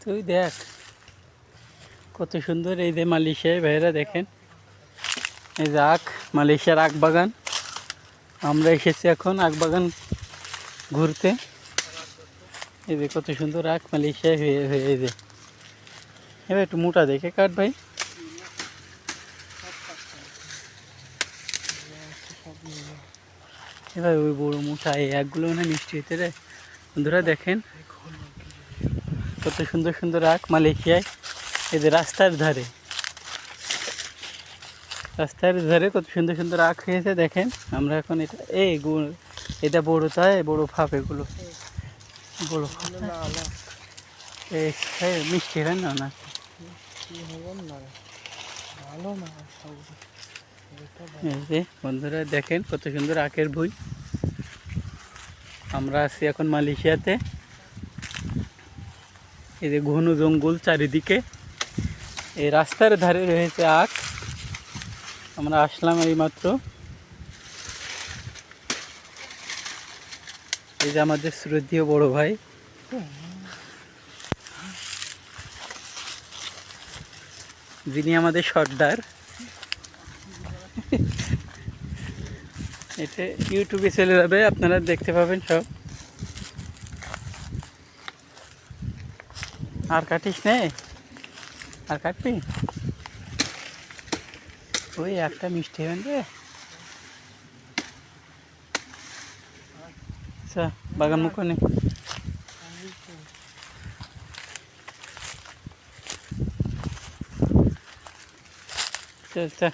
তুই দেখ কত সুন্দর। এই যে মালয়েশিয়ায় ভাইরা দেখেন, এই যে আখ, মালয়েশিয়ার আখ বাগান। আমরা এসেছি এখন আখ বাগান ঘুরতে। এই যে কত সুন্দর আখ মালয়েশিয়ায় হয়ে হয়ে। এই যে এবার একটু মোটা দেখে কাট ভাই। এবার ওই বড় মোটা এই আখগুলো মানে মিষ্টি হতে রে। বন্ধুরা দেখেন কত সুন্দর সুন্দর আখ মালয়েশিয়ায়। এই যে রাস্তার ধারে, রাস্তার ধারে কত সুন্দর সুন্দর আখ হয়েছে দেখেন। আমরা এখন এটা এই এটা বড়, তাই বড় ফাপ, এগুলো বড় এই মিষ্টি হয় না না এই যে বন্ধুরা দেখেন কত সুন্দর আখের ভুঁই। আমরা আছি এখন মালয়েশিয়াতে। এই যে ঘন জঙ্গল চারিদিকে, এই রাস্তার ধারে রয়েছে আখ। আমরা আসলাম এই মাত্র। এই যে আমাদের শ্রদ্ধেয় বড় ভাই, যিনি আমাদের সর্দার। এটা ইউটিউবে চলে যাবে, আপনারা দেখতে পাবেন সব। আর কাটিস নে, আর কাটবি? ওই একটা মিষ্টি হবেন রে। আচ্ছা বাগান মুখ নে, চল চল।